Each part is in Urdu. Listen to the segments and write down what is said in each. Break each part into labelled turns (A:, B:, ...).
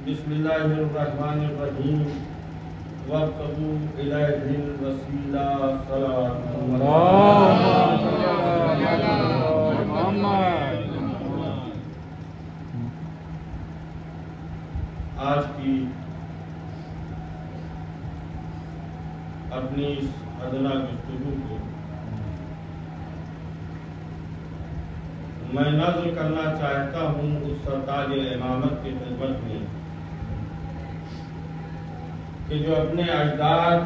A: بسم اللہ الرحمن الرحیم وابتغوا الیہ الوسیلہ آج کی اپنی اس ادنا گفتگو کو میں نظر کرنا چاہتا ہوں اس سرتاج امامت کی خدمت میں کہ جو اپنے اجداد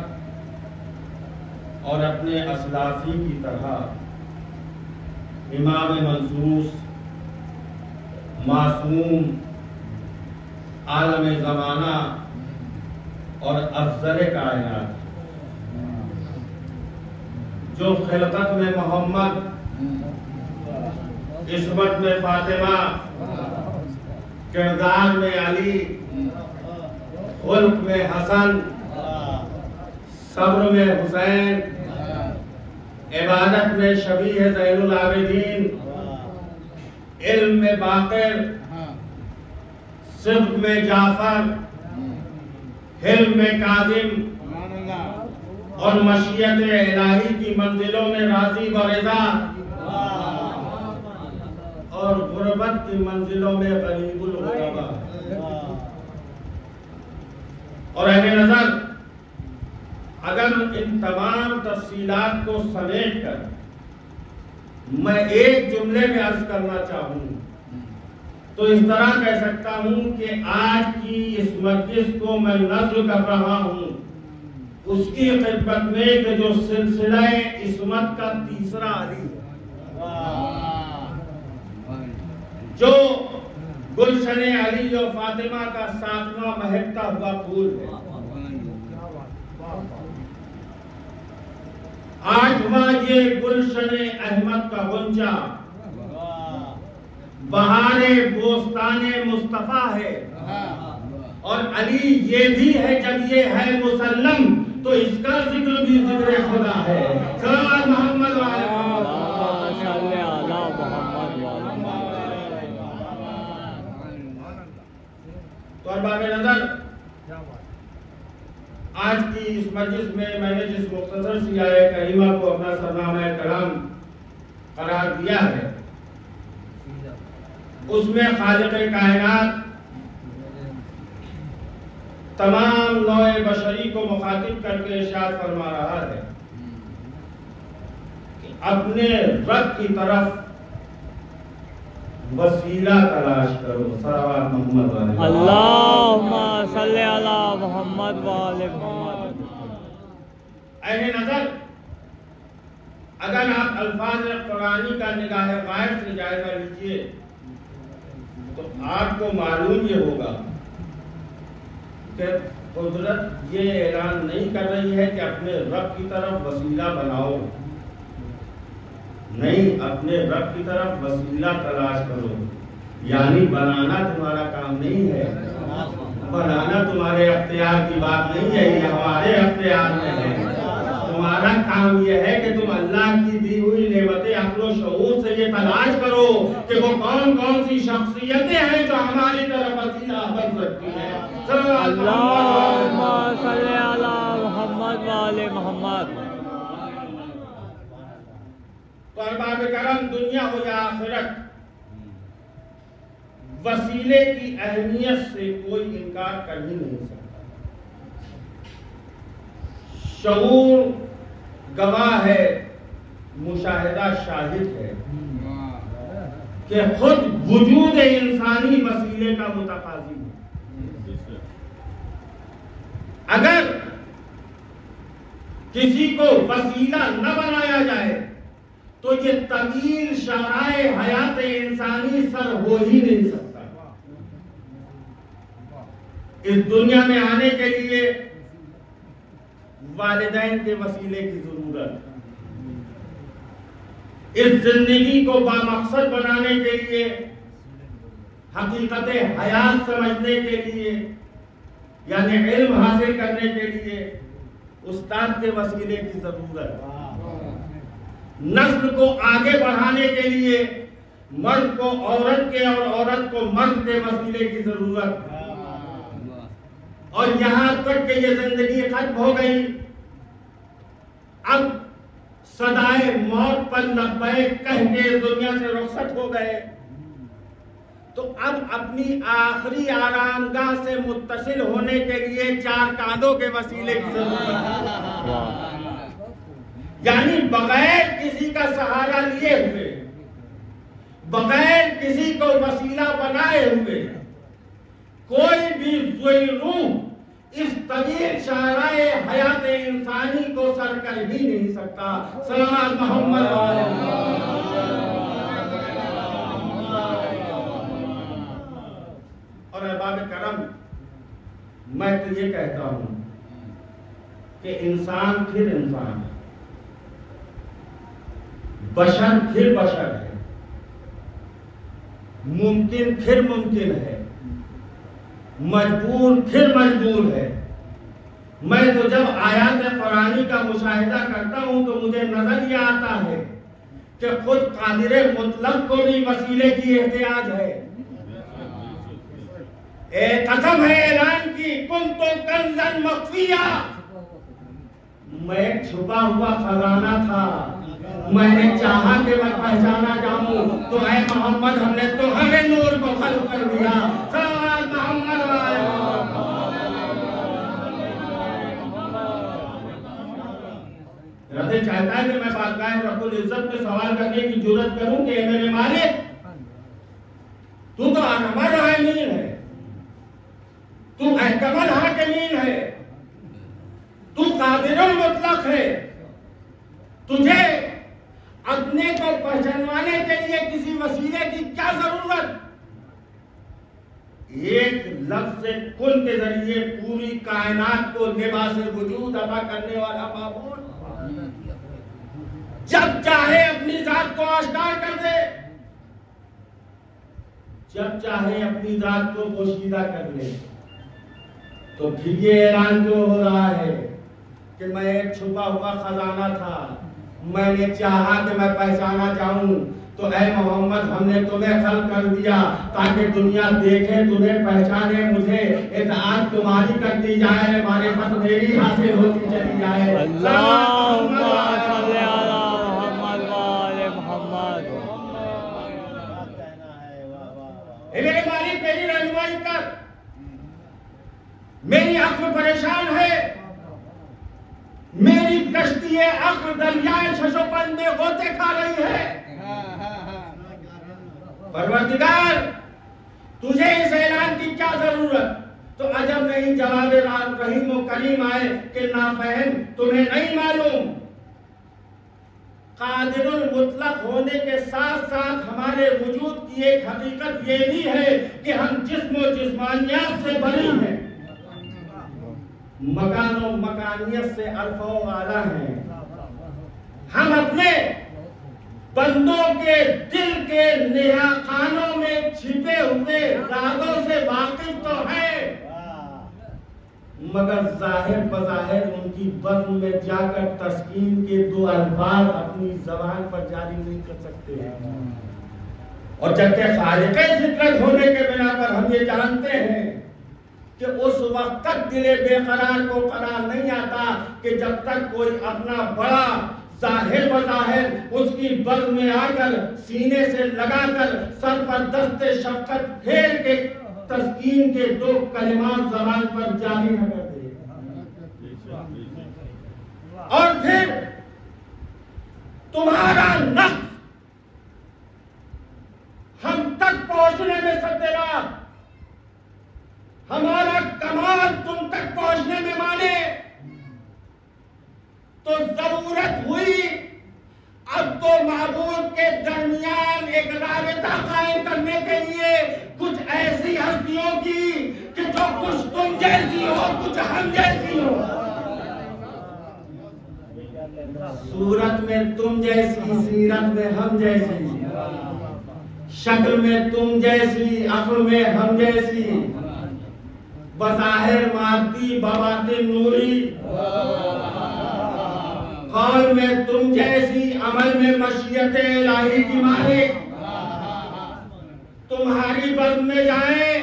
A: اور اپنے اسلافی کی طرح امام منصوص، معصوم، عالم زمانہ اور افضل کائنات، جو خلقت میں محمد، عصمت میں فاطمہ، کردار میں علی، خلق میں حسن، صبر میں حسین، عبادت میں شبیہ زین العابدین، علم میں باقر، صدق میں جعفر، حلم میں کاظم اور مشیت الہی کی منزلوں میں راضی و رضا اور غربت کی منزلوں میں غریب الغربا۔ اور اہل نظر، اگر ان تمام تفصیلات کو سمیٹ کر میں ایک جملے میں عرض کرنا چاہوں تو اس طرح کہہ سکتا ہوں کہ آج کی اس مجلس کو میں نظر کر رہا ہوں اس کی خدمت میں کہ جو سلسلہ عصمت کا تیسرا علی ہے، جو گلشن علی و فاطمہ کا ساتواں مہکتا ہوا پھول ہے، آٹھواں یہ گلشن احمد کا غنچہ، بہار بوستان مصطفیٰ ہے، اور علی یہ بھی ہے جب یہ ہے مسلم تو اس کا ذکر بھی ذکر خدا ہے۔ صلوات محمد وعلی تو ارباب نظر، آج کی اس مجلس میں نے جس مختصر سی آیت کریمہ کو اپنا سرنامہ کلام قرار دیا ہے، اس میں خالق کائنات تمام نوع بشری کو مخاطب کر کے ارشاد فرما رہا ہے کہ اپنے رب کی طرف وسیلہ تلاش کرو۔ صلوات محمد والے
B: اللہم صلی علی محمد والے محمد۔
A: اہل نظر، اگر آپ الفاظ قرآنی کا نگاہ غائب سے جائزہ لیجئے تو آپ کو معلوم یہ ہوگا کہ قدرت یہ اعلان نہیں کر رہی ہے کہ اپنے رب کی طرف وسیلہ بناؤ، نہیں، اپنے رب کی طرف وسیلہ تلاش کرو، یعنی بنانا تمہارا کام نہیں ہے، بنانا تمہارے اختیار کی بات نہیں ہے، یہ ہمارے اختیار میں ہے۔ تمہارا کام یہ ہے کہ تم اللہ کی دی ہوئی نعمت عقل و شعور سے یہ تلاش کرو کہ وہ کون کون سی شخصیتیں ہیں جو ہماری طرف وسیلہ بن سکتی ہیں۔
B: اللہم صلی علی محمد والے محمد۔
A: تو ارباب کرم، دنیا ہو یا آخرت، وسیلے کی اہمیت سے کوئی انکار کر ہی نہیں سکتا۔ شعور گواہ ہے، مشاہدہ شاہد ہے کہ خود وجود انسانی وسیلے کا متقاضی ہے۔ اگر کسی کو وسیلہ نہ بنایا جائے تو یہ طویل شعرائے حیات انسانی سر ہو ہی نہیں سکتا۔ اس دنیا میں آنے کے لیے والدین کے وسیلے کی ضرورت، اس زندگی کو بامقصد بنانے کے لیے، حقیقت حیات سمجھنے کے لیے، یعنی علم حاصل کرنے کے لیے استاد کے وسیلے کی ضرورت، نسل کو آگے بڑھانے کے لیے مرد کو عورت کے اور عورت کو مرد کے وسیلے کی ضرورت، اور یہاں تک کہ یہ زندگی ختم ہو گئی، اب صدائے موت پر لبیک کہہ کے دنیا سے رخصت ہو گئے، تو اب اپنی آخری آرام گاہ سے متصل ہونے کے لیے 4 کاندھوں کے وسیلے کی ضرورت ہے، یعنی بغیر کسی کا سہارا لیے ہوئے، بغیر کسی کو وسیلہ بنائے ہوئے، کوئی بھی ذوی روح اس طویل شاہراہ حیات انسانی کو سر کر ہی نہیں سکتا۔ صلوات محمد اور احباب کرم، میں تو یہ کہتا ہوں کہ انسان پھر انسان ہے، بشر پھر بشر ہے، ممکن پھر ممکن ہے، مجبور پھر مجبور ہے۔ میں تو جب آیات قرآنی کا مشاہدہ کرتا ہوں تو مجھے نظر یہ آتا ہے کہ خود قادر مطلق کو بھی وسیلے کی احتیاج ہے۔ اے قسم ہے اعلان کی، کنت کنزا مخفیا، میں ایک چھپا ہوا خزانہ تھا، میں نے چاہا کہ میں پہچانا جاؤں، تو اے محمد ہم نے تمہارے نور کو خلق کر دیا۔ صلوات محمد رضی چاہتا ہے کہ میں بارگاہ رب العزت میں سوال کرنے کی جرات کروں کہ اے میرے مالک، تو ارحم الراحمین ہے، تو احکم الحاکمین ہے، تو قادر المطلق ہے، تجھے اپنے کو پہچانوانے کے لیے کسی وسیلے کی کیا ضرورت؟ ایک لفظ کن کے ذریعے پوری کائنات کو لباس وجود عطا کرنے والا معبود جب چاہے اپنی ذات کو آشکار کر دے، جب چاہے اپنی ذات کو پوشیدہ کر لے، تو پھر یہ اعلان کیوں ہو رہا ہے کہ میں ایک چھپا ہوا خزانہ تھا، میں نے چاہا کہ میں پہچانا جاؤں، تو اے محمد ہم نے تمہیں خلق کر دیا تاکہ دنیا دیکھے تمہیں، پہچانے مجھے، اطاعت تمہاری کرتی جائے، معرفت میری حاصل ہوتی چلی جائے۔
B: اللہم صلی علی محمد وآل محمد۔
A: اے میرے مالک میری رہنمائی کر، میری عقل پریشان ہے، میری کشتی عقل دریائے ششوپن میں غوطے کھا رہی ہے۔ پروردگار تجھے اس اعلان کی کیا ضرورت؟ تو عجب نہیں جواب رحیم و کریم آئے کہ نافہم تمہیں نہیں معلوم، قادر المطلق ہونے کے ساتھ ساتھ ہمارے وجود کی ایک حقیقت یہ بھی ہے کہ ہم جسم و جسمانیات سے بری ہیں، مکان و مکانیت سے عرف و اعلیٰ ہیں، ہم اپنے بندوں کے دل کے نہا خانوں میں چھپے ہوئے رازوں سے واقف تو ہیں، مگر ظاہر بظاہر ان کی بطن میں جا کر تسکین کے 2 الفاظ اپنی زبان پر جاری نہیں کر سکتے ہیں۔ اور جبکہ خالق فطرت ہونے کے بنا پر ہم یہ جانتے ہیں کہ اس وقت تک دل بے قرار کو قرار نہیں آتا کہ جب تک کوئی اپنا بڑا ظاہر بظاہر اس کی بد میں آ کر سینے سے لگا کر سر پر دست شفقت پھیر کے تسکین کے 2 کلمات زبان پر جاری نہ کر دے، اور پھر تمہارا نقص ہم تک پہنچنے میں سدراہ، ہمارا کمال تم تک پہنچنے میں مانے، تو ضرورت ہوئی اب تو معبود کے درمیان ایک رابطہ قائم کرنے کے لیے کچھ ایسی ہستیوں کی کہ جو کچھ تم جیسی ہو کچھ ہم جیسی ہو، صورت میں تم جیسی، سیرت میں ہم جیسی، شکل میں تم جیسی، عقل میں ہم جیسی، بظاہر مادی بباطن نوری، قول میں تم جیسی، عمل میں مشیت الہی کی مالک، تمہاری بزم میں جائیں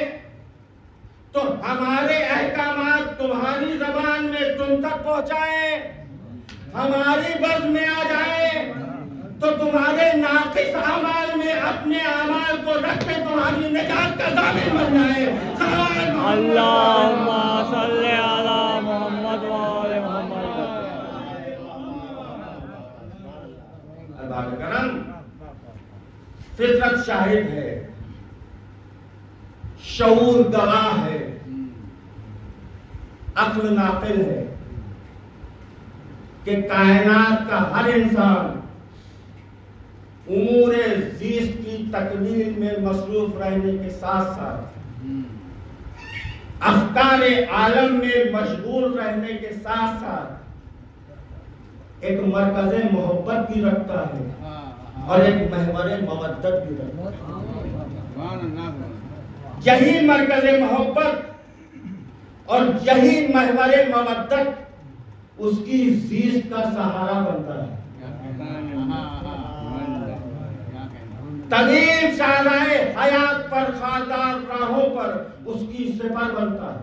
A: تو ہمارے احکامات تمہاری زبان میں تم تک پہنچائیں، ہماری بز میں آ جائیں تو تمہارے ناقص اعمال میں اپنے اعمال کو رکھ کے تمہاری نجات کا ضامن بن جائے۔
B: اللہم صلی علی محمد وآل محمد۔
A: احباب کرم، فطرت شاہد ہے، شعور گواہ ہے، عقل ناقل ہے کہ کائنات کا ہر انسان امور زیست کی تکمیل میں مصروف رہنے کے ساتھ ساتھ افکار عالم میں مشغول رہنے کے ساتھ ساتھ ایک مرکز محبت بھی رکھتا ہے اور ایک محور مودت بھی رکھتا ہے۔ یہی مرکز محبت اور یہی محور مودت اس کی زیست کا سہارا بنتا ہے۔ طویل شاہراہ حیات پر خاردار راہوں پر اس کی سپر بنتا ہے۔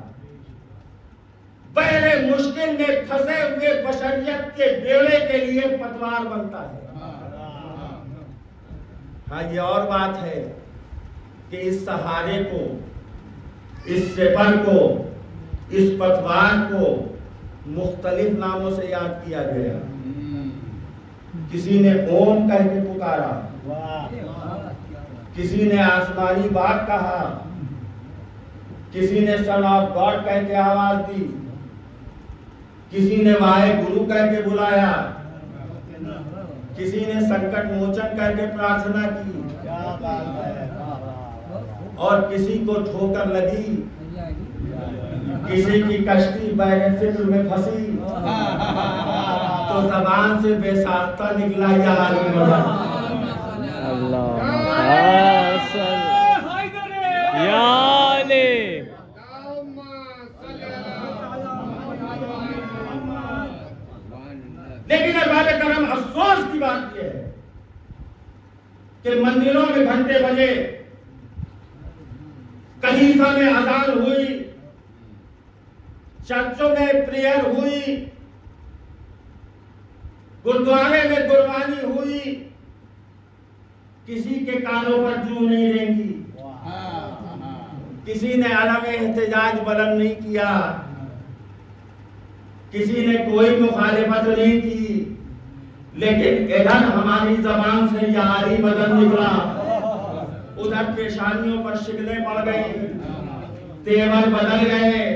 A: بحر مشکل میں پھنسے ہوئے بشریت کے بیڑے کے لیے پتوار بنتا ہے۔ ہاں، یہ اور بات ہے کہ اس سہارے کو، اس سپر کو، اس پتوار کو مختلف ناموں سے یاد کیا گیا۔ کسی نے اوم کہہ کے پکارا، کسی نے آسمانی باغ کہا، کسی نے سن آف گاڈ کہہ کے آواز دی، کسی نے واہے گرو کہہ کے بلایا، کسی نے سنکٹ موچن کہہ کے پرارتھنا کی، اور کسی کو ٹھوکر لگی، کسی کی کشتی بحر فکر میں پھنسی تو زبان سے بے ساختہ نکلا یا علی مدد۔ لیکن احباب کرم، افسوس کی بات یہ ہے کہ مندروں میں گھنٹے بجے، کنیسہ میں اذان ہوئی، چرچوں میں پریئر ہوئی، گردوارے میں قربانی ہوئی، کسی کے کانوں پر جو نہیں رینگی، کسی نے علم احتجاج بلند نہیں کیا، کسی نے کوئی مخالفت نہیں کی، لیکن ادھر ہماری زبان سے یا علی مدد نکلا، ادھر پیشانیوں پر شکلیں پڑ گئی، تیور بدل گئے۔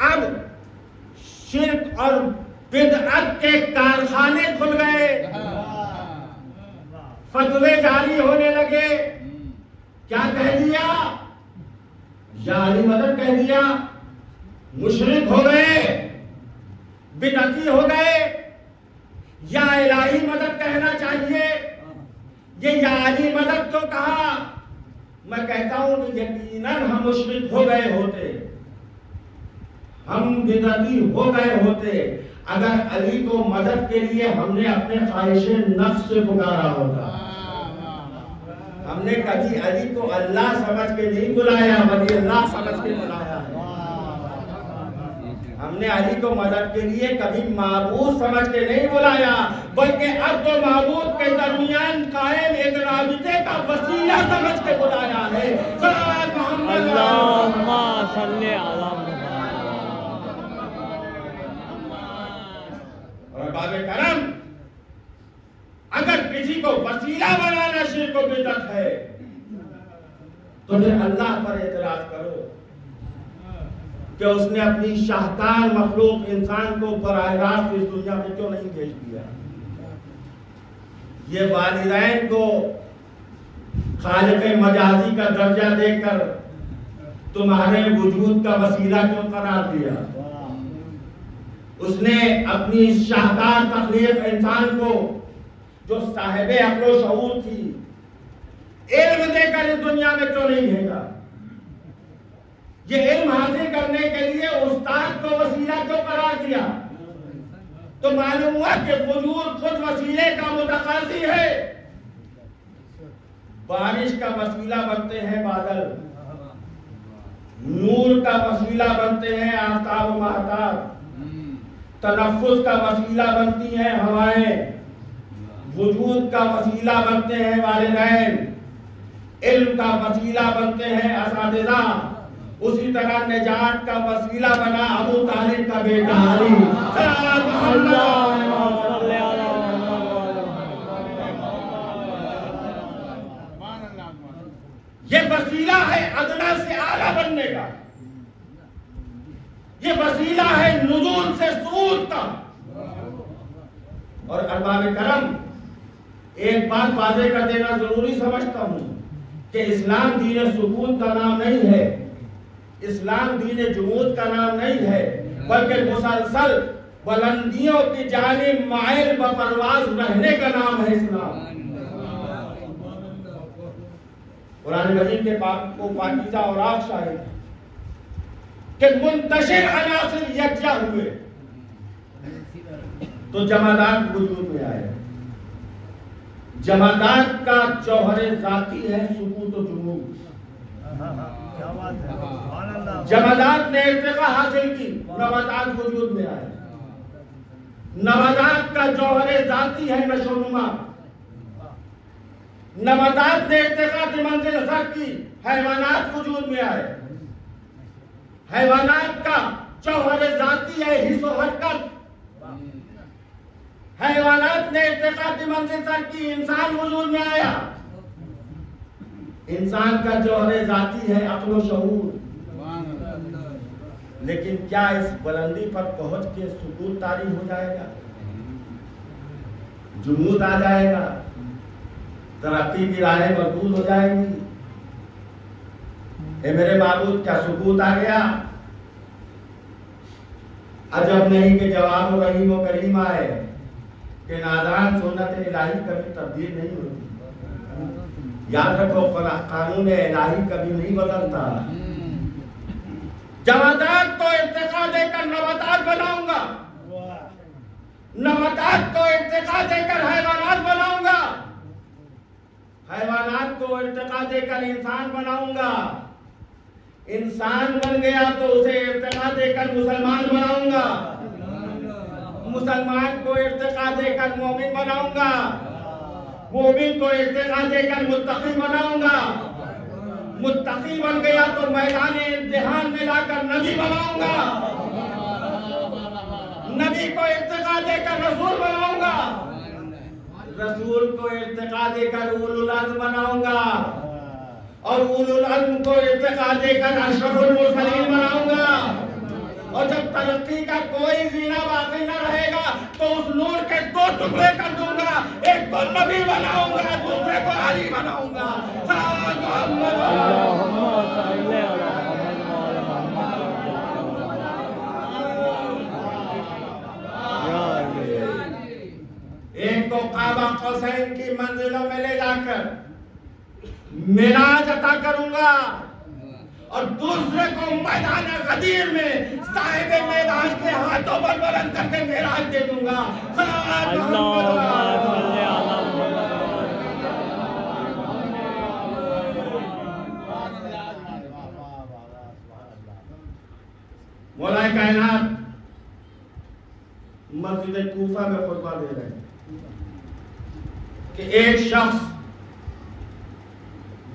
A: اب شرک اور بدعت کے کارخانے کھل گئے، فتوے جاری ہونے لگے۔ کیا کہہ دیا؟ یا علی مدد کہہ دیا، مشرک ہو گئے، بدعتی ہو گئے، یا الہی مدد کہنا چاہیے۔ یہ یا علی مدد تو کہا، میں کہتا ہوں کہ یقیناً ہم مشرک ہو گئے ہوتے، ہم بدعتی ہو گئے ہوتے اگر علی کو مدد کے لیے ہم نے اپنے خواہش نفس سے پکارا ہوتا۔ ہم نے کبھی علی کو اللہ سمجھ کے نہیں بلایا، بلکہ اللہ سمجھ کے بلایا ہے۔ ہم نے علی کو مدد کے لیے کبھی معبود سمجھ کے نہیں بلایا، بلکہ اب تو معبود کے درمیان قائم ایک رابطے کا وسیلہ سمجھ کے بلایا ہے۔
B: اللہم صلی علی محمد۔
A: اور احباب کرم، اگر کسی کو وسیلہ بنانا شرک و بدعت ہے تو پھر اللہ پر اعتراض کرو کہ اس نے اپنی شاہکار مخلوق انسان کو براہ راست اس دنیا میں کیوں نہیں بھیج دیا؟ یہ والدین کو خالق مجازی کا درجہ دے کر تمہارے وجود کا وسیلہ کیوں قرار دیا؟ اس نے اپنی شاہکار تخلیق انسان کو، جو صاحب عقل و شعور تھی، علم دے کر اس دنیا میں کیوں نہیں بھیجا؟ یہ علم حاصل کرنے کے لیے استاد کو وسیلہ کیوں قرار دیا؟ تو معلوم ہوا کہ وجود خود وسیلے کا متقاضی ہے۔ بارش کا وسیلہ بنتے ہیں بادل، نور کا وسیلہ بنتے ہیں آفتاب و مہتاب، تنفس کا وسیلہ بنتی ہیں ہوائیں، وجود کا وسیلہ بنتے ہیں والدین، علم کا وسیلہ بنتے ہیں اساتذہ، اسی طرح نجات کا وسیلہ بنا ابو طالب کا بیٹا علی۔ یہ وسیلہ ہے ادنا سے اعلیٰ بننے کا، یہ وسیلہ ہے نزول سے صعود کا۔ اور ارباب کرم، ایک بات واضح کر دینا ضروری سمجھتا ہوں کہ اسلام دین سکون کا نام نہیں ہے، اسلام دین جمود کا نام نہیں ہے، بلکہ مسلسل بلندیوں کی جانب مائل بپرواز رہنے کا نام ہے اسلام۔ قرآن مجید کے کو پاکیزہ اور آگ شاہد کہ منتشر عناصر یکجا ہوئے تو جمادات وجود میں آئے۔ جمادات کا جوہر ذاتی ہے سکوت و جمود۔ جمادات نے ارتقاء حاصل کی، نباتات وجود میں آئے۔ نباتات کا جوہر ذاتی ہے نشو و نما، نباتات نے ارتقاء کی منزل سر کی، حیوانات وجود میں آئے۔ حیوانات کا جوہر ذاتی ہے حس و حرکت، حیوانات نے ارتقاء کی منزل سر کی، انسان وجود میں آیا۔ انسان کا جوہر ذاتی ہے عقل و شعور، لیکن کیا اس بلندی پر پہنچ کے سکوت طاری ہو جائے گا، جمود آ جائے گا، ترقی کی راہیں مردود ہو جائیں گی؟ اے میرے معبود، کیا سکوت آ گیا؟ عجب نہیں کہ جواب و رحیم و کریم آئے کہ نادان سنت الہی کبھی تبدیل نہیں ہوتی۔ یاد رکھو، قانون الہی کبھی نہیں بدلتا۔ جمادات کو ارتقاء دے کر نباتات بناؤں گا، نباتات کو ارتقاء دے کر حیوانات بناؤں گا، حیوانات کو ارتقاء دے کر انسان بناؤں گا، انسان بن گیا تو اسے ارتقاء دے کر مسلمان بناؤں گا، مسلمان کو ارتقاء دے کر مومن بناؤں گا، مومن کو ارتقاء دے کر متقی بناؤں گا، متقی بن گیا تو میدان امتحان میں لا کر نبی بناؤں گا، نبی کو ارتقاء دے کر رسول بناؤں گا، رسول کو ارتقاء دے کر اولو العزم بناؤں گا، اور اولو العزم کو ارتقاء دے کر اشرف المرسلین بناؤں گا۔ اور جب ترقی کا کوئی زینہ باقی نہ رہے گا تو اس نور کے دو ٹکڑے کر دوں گا، ایک کو نبی بناؤں گا، دوسرے کو علی بناؤں گا۔ ایک کو قاب قوسین کی منزلوں میں لے جا کر معراج عطا کروں گا، اور دوسرے کو میدان غدیر میں صاحب معراج کے ہاتھوں پر بلند کر کے معراج دے دوں گا۔ مولا کائنات مسجد کوفہ میں خطبہ دے رہے ہیں کہ ایک شخص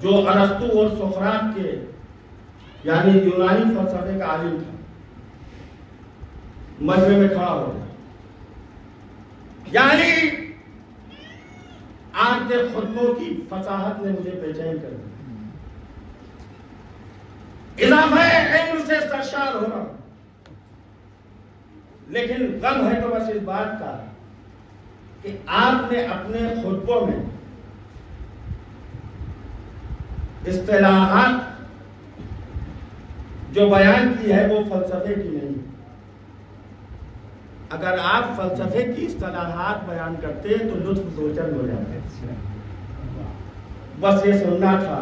A: جو ارسطو اور سقراط کے یعنی یونانی فلسفے کا عالم تھا، مجمع میں کھڑا ہو گیا، یعنی آج کے خطبوں کی فصاحت نے مجھے بے چین کر دیا، اضافہ علم سے سرشار ہو رہا، لیکن غم ہے تو بس اس بات کا کہ آپ نے اپنے خطبوں میں اصطلاحات جو بیان کی ہے وہ فلسفے کی نہیں۔ اگر آپ فلسفے کی اصطلاحات بیان کرتے تو لطف دوچند ہو جاتے۔ بس یہ سننا تھا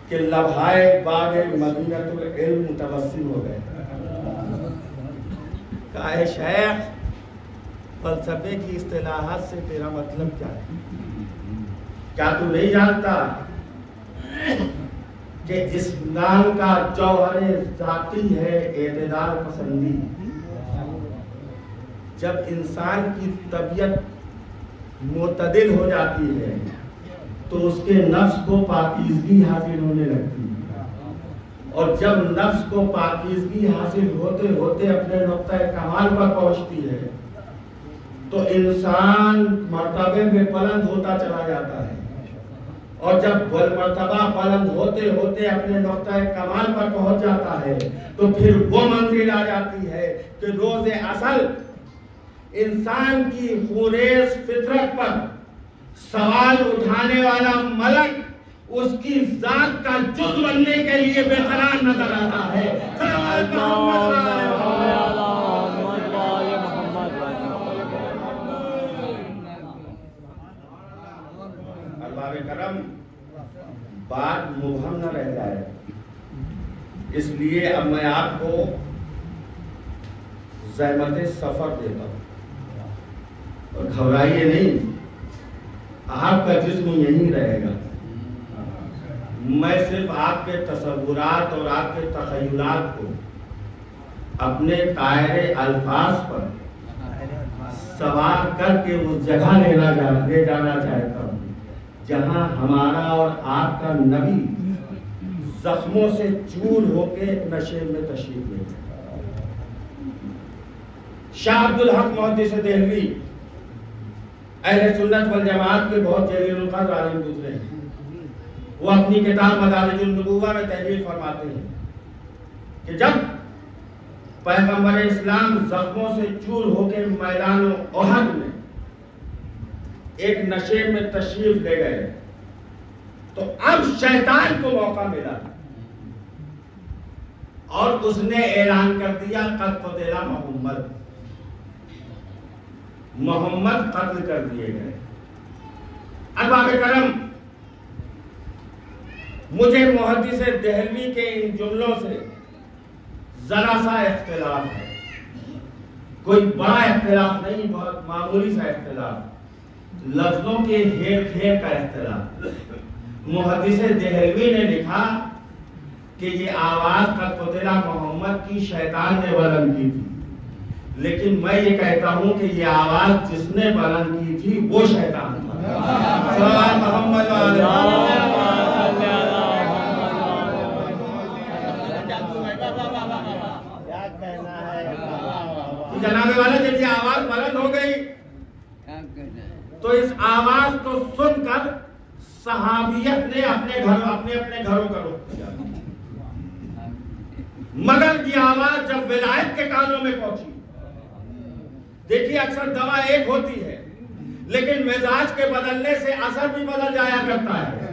A: کہ لبھائے باغ مدینۃ العلم متوسم ہو گئے۔ کہا ہے شیخ، فلسفے کی اصطلاحات سے تیرا مطلب کیا ہے؟ کیا تو نہیں جانتا کہ اسلام کا جوہر ذاتی ہے اعتدال پسندی. جب انسان کی طبیعت معتدل ہو جاتی ہے تو اس کے نفس کو پاکیزگی حاصل ہونے لگتی ہے، اور جب نفس کو پاکیزگی حاصل ہوتے ہوتے اپنے نقطۂ کمال پر پہنچتی ہے تو انسان مرتبے میں بلند ہوتا چلا جاتا ہے، اور جب مرتبہ بلند ہوتے ہوتے اپنے نقطۂ کمال پر پہنچ جاتا ہے تو پھر وہ منزل آ جاتی ہے کہ روز اصل انسان کی خونریز فطرت پر سوال اٹھانے والا ملک اس کی ذات کا جز بننے کے لیے بے قرار نظر آتا ہے. ارباب کرم، بات مبہم نہ رہ جائے، اس لیے اب میں آپ کو زحمت سفر دیتا ہوں، اور گھبرائیے نہیں، آپ کا جسم یہیں رہے گا. میں صرف آپ کے تصورات اور آپ کے تخیلات کو اپنے طائرے الفاظ پر سوار کر کے اس جگہ لے جانا چاہتا ہوں جہاں ہمارا اور آپ کا نبی زخموں سے چور ہو کے نشے میں تشریف لے گئے. شاہ عبدالحق محدث دہلوی اہل سنت والجماعت کے بہت جلیل القدر عالم گزرے ہیں. وہ اپنی کتاب مدارج النبوہ میں تحریر فرماتے ہیں کہ جب پیغمبر اسلام زخموں سے چور ہو کے میدان احد میں ایک نشے میں تشریف لے گئے تو اب شیطان کو موقع ملا اور اس نے اعلان کر دیا قد قتل محمد قتل کر دیے گئے. ارباب کرم، مجھے محدث دہلوی کے ان جملوں سے ذرا سا اختلاف ہے، کوئی بڑا اختلاف نہیں، بہت معمولی سا اختلاف، لفظوں کے ہیر پھیر کا اختلاف. محدث دہلوی نے لکھا کہ یہ آواز قد قتل محمد کی شیطان نے بلند کی تھی، لیکن میں یہ کہتا ہوں کہ یہ آواز جس نے بلند کی تھی وہ شیطان تھا. محمد جناب والا، جب یہ آواز بلند ہو گئی تو اس آواز کو سن کر صحابیت نے اپنے گھروں کا رخ کیا، مگر یہ آواز جب ولایت کے کانوں میں پہنچی، دیکھیے اکثر دوا ایک ہوتی ہے لیکن مزاج کے بدلنے سے اثر بھی بدل جایا کرتا ہے.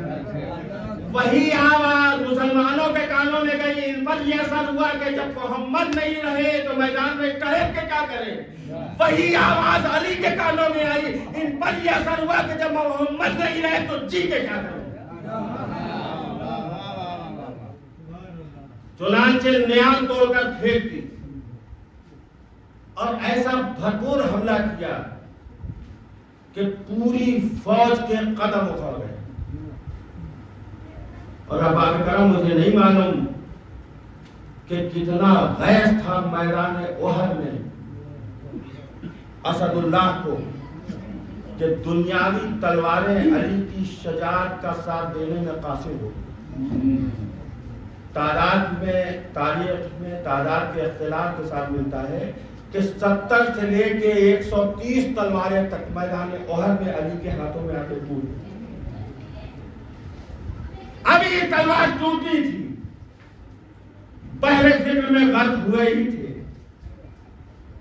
A: وہی آواز مسلمانوں کے کانوں میں گئی، ان پر یہ اثر ہوا کہ جب محمد نہیں رہے تو میدان میں ٹہل کے کیا کریں. وہی آواز علی کے کانوں میں آئی، ان پر یہ اثر ہوا کہ جب محمد نہیں رہے تو جی کے کیا کریں. چنانچہ نیام توڑ کر پھینک دی اور ایسا بھرپور حملہ کیا کہ پوری فوج کے قدم اکھڑ گئے. اور اب آپ کرم، مجھے نہیں معلوم کہ کتنا غیظ تھا میدان احد میں اسد اللہ کو کہ دنیاوی تلواریں علی کی شجاعت کا ساتھ دینے میں قاصر ہو. تعداد میں تاریخ میں تعداد کے اختلاف کے ساتھ ملتا ہے کہ 70 سے لے کے 130 تلواریں تک میدان احد میں علی کے ہاتھوں میں آتے ٹوٹ. ابھی یہ تلوار ٹوٹی تھی، پہلے فکر میں غرق ہوئے ہی تھے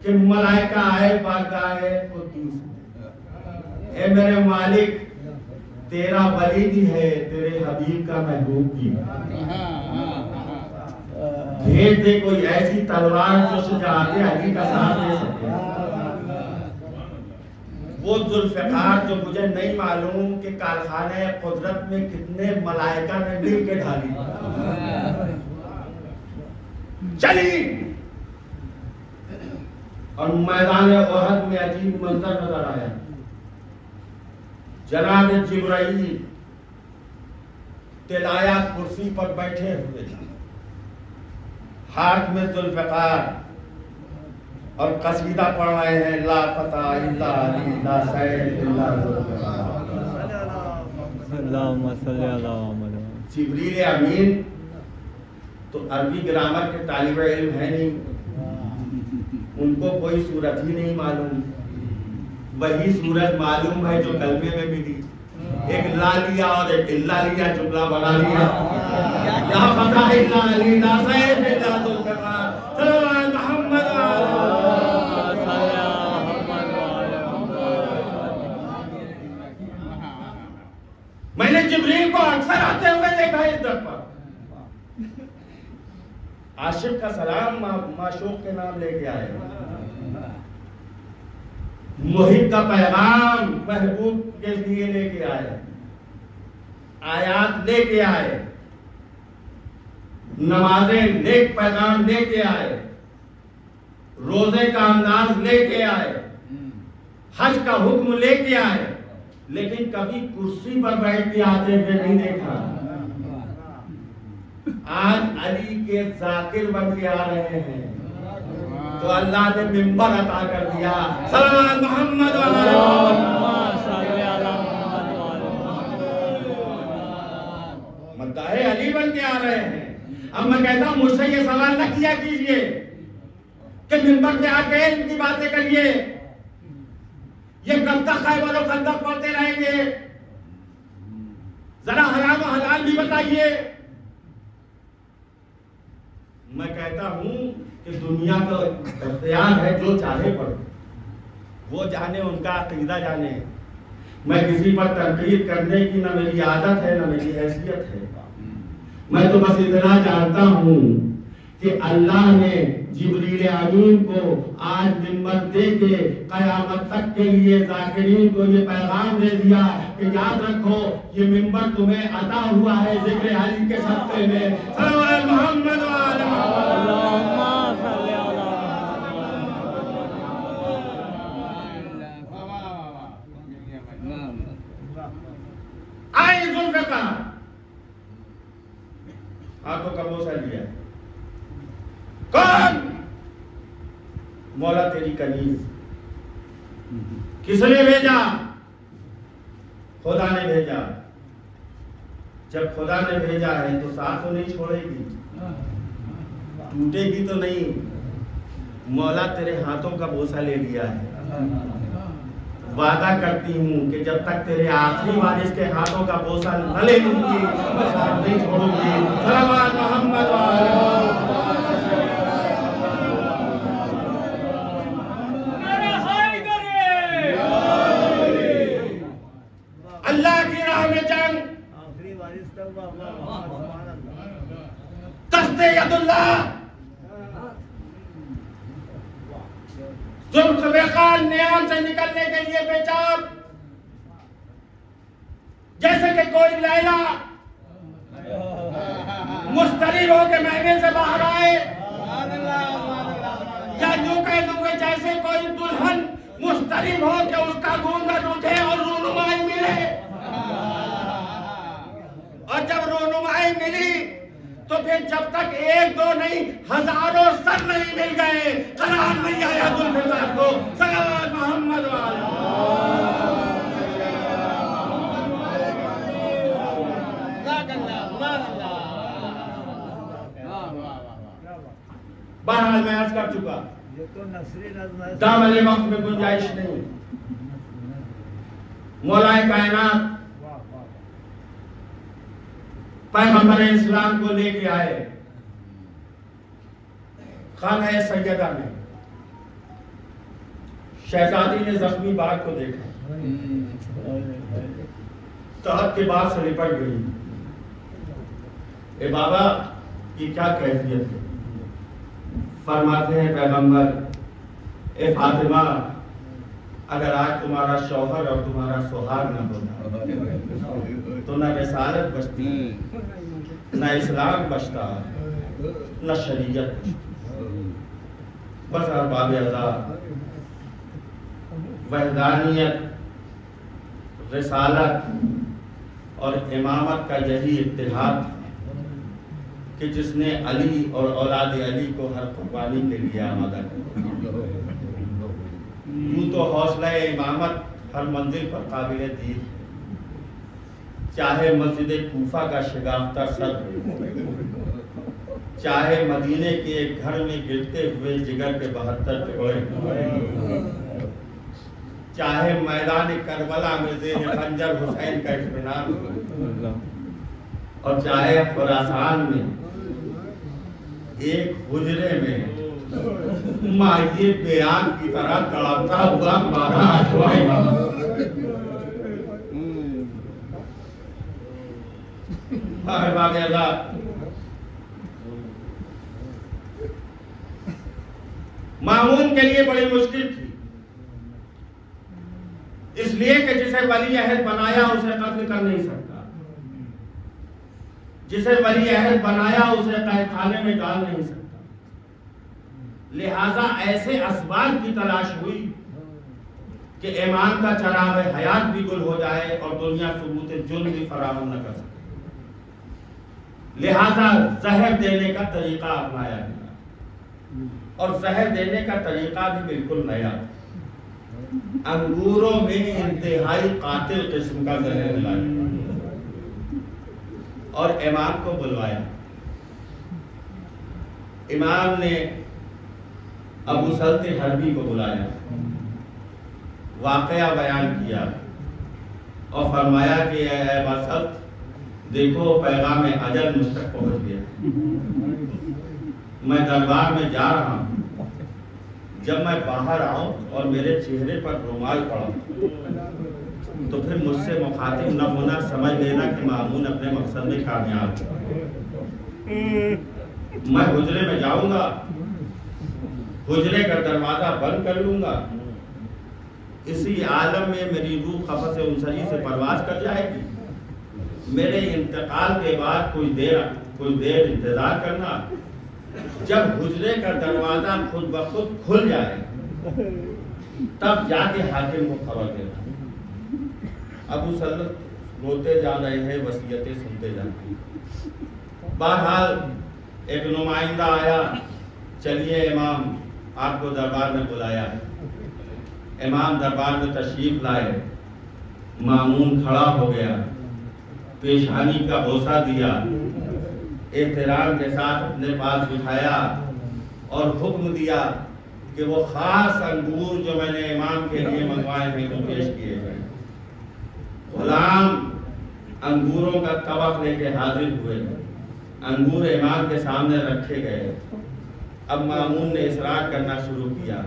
A: کہ ملائکہ آئے بارگاہ قدوس میں، اے میرے مالک تیرا ولی بھی ہے، تیرے حبیب کا محبوب بھی، بھیج دے کوئی ایسی تلوار جو شجاعت علی کا ساتھ دے سکے. وہ ذوالفقار جو مجھے نہیں معلوم کہ کارخانے قدرت میں کتنے ملائکہ نے مل کے ڈالی. چلی اور میدان احد میں عجیب منظر نظر آیا. جناب جبرائیل تلایا کرسی پر بیٹھے ہوئے، ہاتھ میں ذوالفقار، اور قصیدہ پڑھ رہے ہیں لا فتح الا علی لا سیف الا ذوالفقار۔
B: اللہم صلی علی محمد۔
A: جبریل امین تو عربی گرامر کے طالب علم ہے نہیں، ان کو کوئی صورت ہی نہیں معلوم، وہی صورت معلوم ہے جو کلمے میں ملی، ایک لا لیا اور ایک الا لیا، جملہ بنا لیا، لا فتح الا علی لا سیف الا ذوالفقار، صلی اللہ علیہ محمد۔ میں نے جبریل کو اکثر آتے ہوئے دیکھا اس در پر، عاشق کا سلام معشوق کے نام لے کے آئے، محب کا پیغام محبوب کے لیے لے کے آئے، آیات لے کے آئے، نمازیں نیک پیغام لے کے آئے، روزے کا انداز لے کے آئے، حج کا حکم لے کے آئے، لیکن کبھی کرسی پر بیٹھ کے آتے ہوئے نہیں دیکھا۔ آج علی کے ذاکر بن کے آ رہے ہیں، تو اللہ نے منبر عطا کر دیا، صلی اللہ علیہ محمد مداح علی بن کے آ رہے ہیں۔ اب میں کہتا ہوں مجھ سے یہ سوال نہ کیا کیجئے کہ منبر پہ آ کے ان کی باتیں کریے، یہ کب تک خیبر و خندق پڑھتے رہیں گے؟ ذرا حرام و حلال بھی بتائیے۔ میں کہتا ہوں کہ دنیا کا اختیار ہے، جو چاہے پڑھے، وہ جانے، ان کا عقیدہ جانے۔ میں کسی پر تنقید کرنے کی نہ میری عادت ہے نہ میری حیثیت ہے، میں تو بس اتنا جانتا ہوں کہ اللہ نے جبریل امین کو آج منبر دے کے قیامت تک کے لیے ذاکرین کو یہ پیغام دے دیا کہ یاد رکھو یہ منبر تمہیں عطا ہوا ہے ذکر علی کے صدقے میں، صلی اللہ علیہ محمد وعلی
B: اللہم صلی علی
A: آئے ذوالفقار، ہاتھوں کا بوسہ لیا، کون؟ مولا تیری کنیز۔ کس نے بھیجا؟ خدا نے بھیجا۔ جب خدا نے بھیجا ہے تو ساتھ تو نہیں چھوڑے گی، ٹوٹے گی تو نہیں۔ مولا تیرے ہاتھوں کا بوسہ لے لیا ہے، وعدہ کرتی ہوں کہ جب تک تیرے آخری وارث کے ہاتھوں کا بوسہ نہ لے لوں گی میں ساتھ نہیں چھوڑوں گی۔ صلوات محمد اللہ کی راہ میں جنگ، دست ید اللہ، ذوالفقار نیام سے نکلنے کے لیے بے چار، جیسے کہ کوئی لیلا مستریب ہو کے محفل سے باہر آئے، یا یوں کہہ دوں کہ جیسے کوئی دلہن مستریب ہو کہ اس کا گھونگھٹ اٹھے اور رونمائی ملے، اور جب رونمائی ملی تو پھر جب تک ایک دو نہیں ہزاروں سر نہیں مل گئے قرار نہیں آیا ذوالفقار کو، صلی اللہ علیہ محمد وعلی۔ بہرحال میں عرض کر چکا، دامن وقت میں گنجائش نہیں۔ مولا کائنات پیغمبر اسلام کو لے کے آئے خانہ سیدہ میں، شہزادی نے زخمی باغ کو دیکھا، تحت کے بعد سے لپٹ گئی، اے بابا یہ کیا کیفیت ہے؟ فرماتے ہیں پیغمبر، اے فاطمہ اگر آج تمہارا شوہر اور تمہارا سہاگ نہ ہوتا تو نہ رسالت بچتی، نہ اسلام بچتا، نہ شریعت بچتی۔ بس ارباب ازا، وحدانیت، رسالت، اور امامت کا یہی اتحاد کہ جس نے علی اور اولاد علی کو ہر قربانی کے لیے آمادہ کیا. یوں تو حوصلہ امامت ہر منزل پر قابل دید، چاہے مسجد کوفہ کا شگافتہ سر، چاہے مدینے کے ایک گھر میں گرتے ہوئے جگر کے 72 ٹکڑے، چاہے میدان کربلا میں زیر خنجر حسین کا اطمینان، اور چاہے خراسان میں ایک حجرے میں ماہی بیان کی طرح تڑپتا ہوا مارا اٹھوائے. احباب اللہ، مامون کے لیے بڑی مشکل تھی، اس لیے کہ جسے ولی عہد بنایا اسے قتل کر نہیں سکتا، جسے ولی عہد بنایا اسے قید خانے میں ڈال نہیں سکتا. لہذا ایسے اسباب کی تلاش ہوئی کہ امام کا چراغ حیات بھی گل ہو جائے اور دنیا ثبوت جرم بھی فراہم نہ کر سکے. لہذا زہر دینے کا طریقہ اپنایا گیا، اور زہر دینے کا طریقہ بھی بالکل نیا. انگوروں میں انتہائی قاتل قسم کا زہر ملایا اور امام کو بلوایا. امام نے ابو سلط حربی کو بلایا، واقعہ بیان کیا اور فرمایا کہ اے ابا سلط، دیکھو پیغام اجل مجھ تک پہنچ گیا، میں دربار میں جا رہا ہوں. جب میں باہر آؤں اور میرے چہرے پر رومال پڑا تو پھر مجھ سے مخاطب نہ ہونا سمجھ لینا کہ مامون اپنے مقصد میں کامیاب. میں حجرے میں جاؤں گا، حجرے کا دروازہ بند کر لوں گا، اسی عالم میں میری روح قفس انصری سے پرواز کر جائے گی. میرے انتقال کے بعد کچھ دیر انتظار کرنا، جب حجرے کا دروازہ خود بخود کھل جائے تب جا کے حاکم کو خبر دینا. ابو سلط روتے جا رہے ہیں، وصیتیں سنتے جا رہے ہیں. بہرحال ایک نمائندہ آیا، چلیے امام آپ کو دربار میں بلایا. امام دربار میں تشریف لائے، مامون کھڑا ہو گیا، پیشانی کا بوسہ دیا، احترام کے ساتھ اپنے پاس بٹھایا اور حکم دیا کہ وہ خاص انگور جو میں نے امام کے لیے منگوائے ہیں وہ پیش کیے گئے. غلام انگوروں کا طبق لے کے حاضر ہوئے، انگور امام کے سامنے رکھے گئے. اب مامون نے اصرار کرنا شروع کیا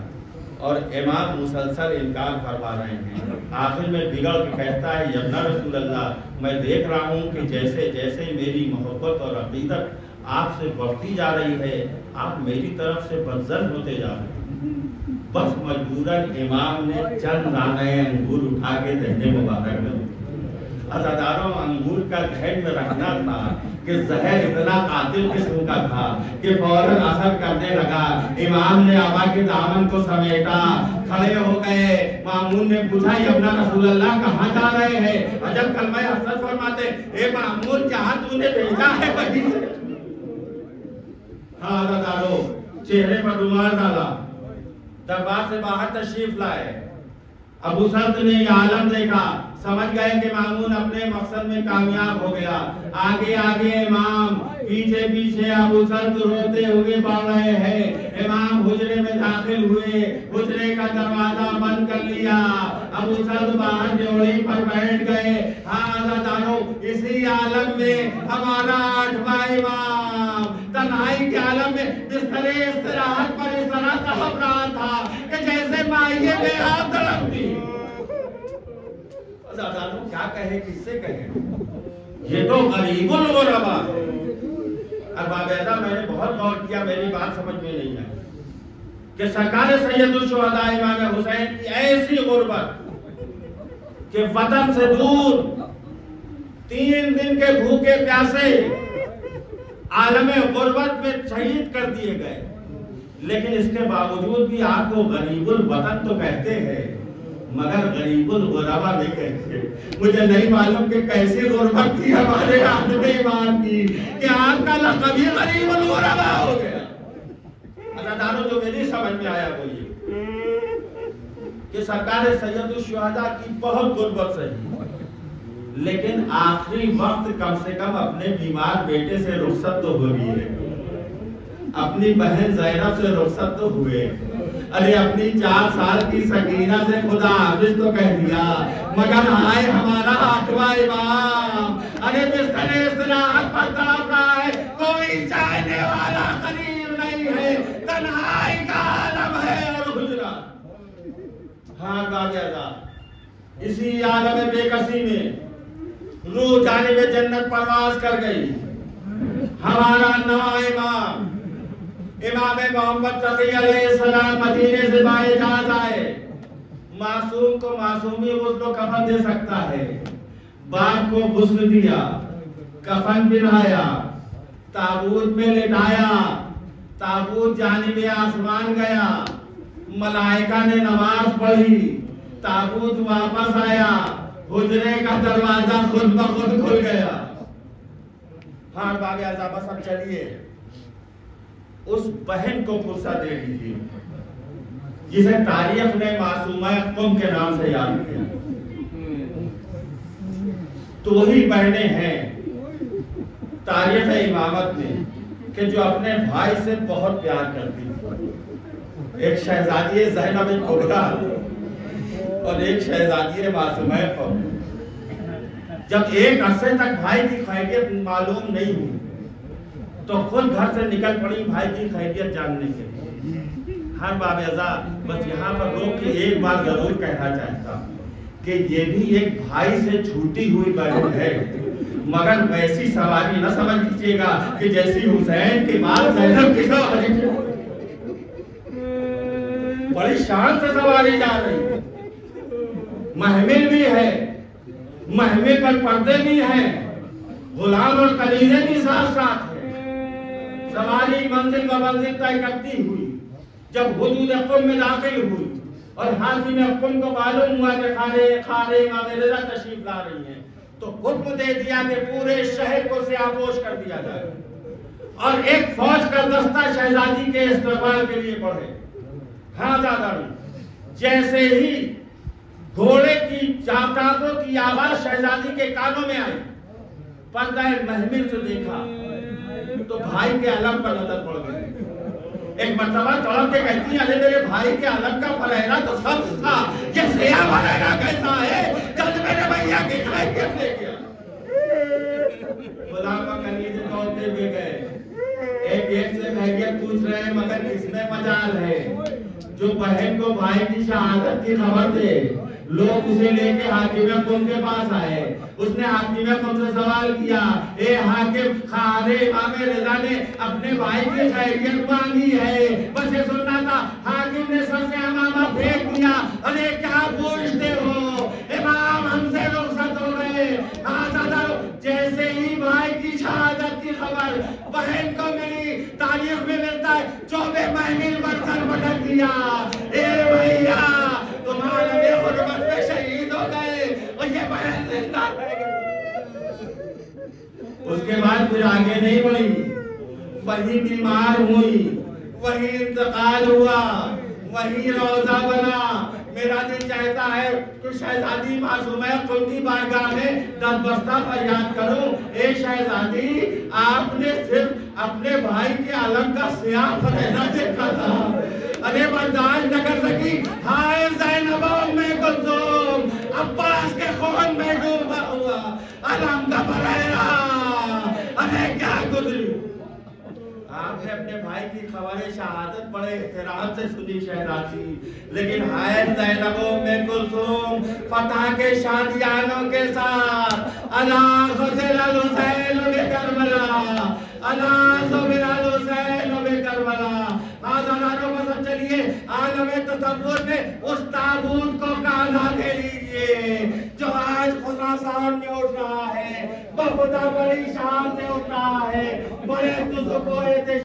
A: اور امام مسلسل انکار فرما رہے ہیں. آخر میں بگڑ کے کہتا ہے، یا رسول اللہ، میں دیکھ رہا ہوں کہ جیسے جیسے میری محبت اور عقیدت آپ سے بڑھتی جا رہی ہے آپ میری طرف سے بدظن ہوتے جا رہے ہیں. بس مجبوراً امام نے چند دانے انگور اٹھا کے دہنے مبارک میں. عزاداروں، انگور کا ذہن میں رکھنا تھا کہ زہر اتنا قاتل قسم کا تھا کہ فوراً اثر کرنے لگا. امام نے آبا کے دامن کو سمیٹا، کھڑے ہو گئے. مامون نے پوچھا، یا ابن رسول اللہ کہاں جا رہے ہیں؟ عجب کلمہ حسرت فرماتے، اے مامون جہاں تو نے بھیجا ہے وہیں سے. ہاں عزاداروں، چہرے پر رومال ڈالا، دربار سے باہر تشریف لائے. ابو سلط نے یہ عالم دیکھا، سمجھ گئے کہ مامون اپنے مقصد میں کامیاب ہو گیا. آگے آگے امام، پیچھے پیچھے ابو سلط روتے ہوئے بڑھ رہے ہیں. امام حجرے میں داخل ہوئے، حجرے کا دروازہ بند کر لیا. ابو سلط باہر جوڑی پر بیٹھ گئے. ہاں عزاداروں، اسی عالم میں ہمارا 8واں امام تنہائی کے عالم میں بستر استراحت پر اس طرح تڑپ رہا تھا کہ جیسے مائیں بے آب تڑپتی. عزاداروں، کیا کہیں، کس سے کہیں؟ یہ تو غریب الغربا ہے. ارباب اعظم، میں نے بہت غور کیا، میری بات سمجھ میں نہیں آئی کہ سرکار سید الشہداء امام حسین کی ایسی غربت کہ وطن سے دور 3 دن کے بھوکے پیاسے عالم غربت میں شہید کر دیے گئے، لیکن اس کے باوجود بھی آپ کو غریب الوطن تو کہتے ہیں. مگر غریب الغربا نہیں کہتے. مجھے نہیں معلوم کہ کیسی غربت تھی ہمارے عالم ایمان کی کہ آپ کا لقب ہی غریب الغربا ہو گیا. عزیزانو جو میری سمجھ میں آیا وہ یہ کہ سرکار سید الشہداء کی بہت غربت سہی، لیکن آخری وقت کم سے کم اپنے بیمار بیٹے سے رخصت تو ہوئی ہے، اپنی بہن زینب سے رخصت تو ہوئے، ارے اپنی 4 سال کی سکینہ سے خدا حافظ تو کہہ دیا، مگر آئے ہمارا آٹھواں امام ارے بستر استراحت پر تڑپ رہا ہے، کوئی چاہنے والا قریب نہیں ہے، تنہائی کا عالم ہے اور حجرہ. ہاں باقاعدہ اسی عالم بے کسی میں روح جانب جنت پرواز کر گئی. ہمارا نواں امام امام محمد تقی علیہ السلام مدینے سے باعجاز آئے. معصوم کو معصومی غسل و کفن دے سکتا ہے. باپ کو غسل دیا، کفن پہنایا، تابوت میں لٹایا، تابوت جانب آسمان گیا، ملائکہ نے نماز پڑھی، تابوت واپس آیا، حجرے کا دروازہ خود بخود کھل گیا. ہاں باغ اعظم بس اب چلیے اس بہن کو غصہ دے دیجیے جسے تاریخ نے معصومہ قم کے نام سے یاد کیا. تو وہی بہنیں ہیں تاریخ امامت میں کہ جو اپنے بھائی سے بہت پیار کرتی تھی. ایک شہزادی زینب کبریٰ اور ایک شہزادی معصومہ قم. جب ایک عرصے تک بھائی کی خیریت معلوم نہیں ہوئی تو خود گھر سے نکل پڑی بھائی کی خیریت جاننے کے لیے. ہر باب ازاد بس یہاں پر روک کے ایک بات ضرور کہنا چاہتا ہوں کہ یہ بھی ایک بھائی سے چھوٹی ہوئی بہن ہے، مگر ویسی سواری نہ سمجھ لیجیے گا کہ جیسی حسین کے بعد زینب کی سواری بڑی شان سے سواری جا رہی. محمل بھی ہے، محمل پر پردے بھی ہیں، غلام اور کلیجے بھی ساتھ ساتھ ہیں. سواری منزل و منزل طے کرتی ہوئی جب حدود قم میں داخل ہوئی اور حاکم قم کو معلوم ہوا کہ خارے امام رضا تشریف لا رہی ہیں تو حکم دے دیا کہ پورے شہر کو سیاہپوش کر دیا جائے اور ایک فوج کا دستہ شہزادی کے استقبال کے لیے بڑھے. ہاں دادا جیسے ہی گھوڑے کی چاکاکوں کی آواز شہزادی کے کانوں میں آئی، پردہ محمل سے دیکھا تو بھائی کے علم پر نظر پڑ گئی. ایک مرتبہ تڑپ کے کہتی ہیں ارے میرے بھائی کے علم کا پلہرا تو سبز تھا، یہ سیاہ پلہرا کیسا ہے؟ کل میرے بھیا کی خیریت لے گیا. غلام و کلیجے دوڑتے ہوئے گئے، ایک سے خیریت پوچھ رہے ہیں مگر کس میں مجال ہے. جو بہن کو بھائی کی شہادت کی خبر دے لوگ اسے لے کے حاکم قم کے پاس آئے. اس نے حاکم قم سے سوال کیا، اے حاکم خارے امام رضا نے اپنے بھائی کی خیریت مانگی ہے، بس یہ سننا تھا. حاکم نے سر سے امامہ پھینک دیا، ارے کیا پوچھتے ہو، امام ہم سے رخصت ہو گئے. جیسے ہی بھائی کی شہادت کی خبر بہن کو ملی، تاریخ میں ملتا ہے 14 محمل پر سر پٹک دیا. اے بھیا تمہارے غربت میں شہید ہو گئے اور یہ بہن زندہ رہ گئی. اس کے بعد پھر آگے نہیں بڑھی، وہی بیمار ہوئی، وہی انتقال ہوا، وہی روزہ بنا. میرا دل چاہتا ہے کہ شہزادی معصومہ قم کی بارگاہ میں دست بستہ فریاد کروں، اے شہزادی آپ نے صرف اپنے بھائی کے علم کا سیاہ پلہرا دیکھا تھا، ارے برداشت نہ کر سکی. ہائے زینب میں کلثوم عباس کے خون میں ڈوبا ہوا علم کا پلہرا، ارے کیا گزری. آپ نے اپنے بھائی کی خبر شہادت بڑے احترام سے سنی شہزادی، لیکن ہائے زینب میں کلثوم فتح کے شادیانوں کے ساتھ اللہ غزل الحسین بے کربلا، اللہ غزل الحسین بے کربلا. آزادانوں کو سب چلیے عالم تصور میں اس تابوت کو کالا دے لیجئے جو آج خدا سامنے اٹھ رہا ہے، بخدا بڑی شان سے اٹھ رہا ہے، بڑے تجھ کو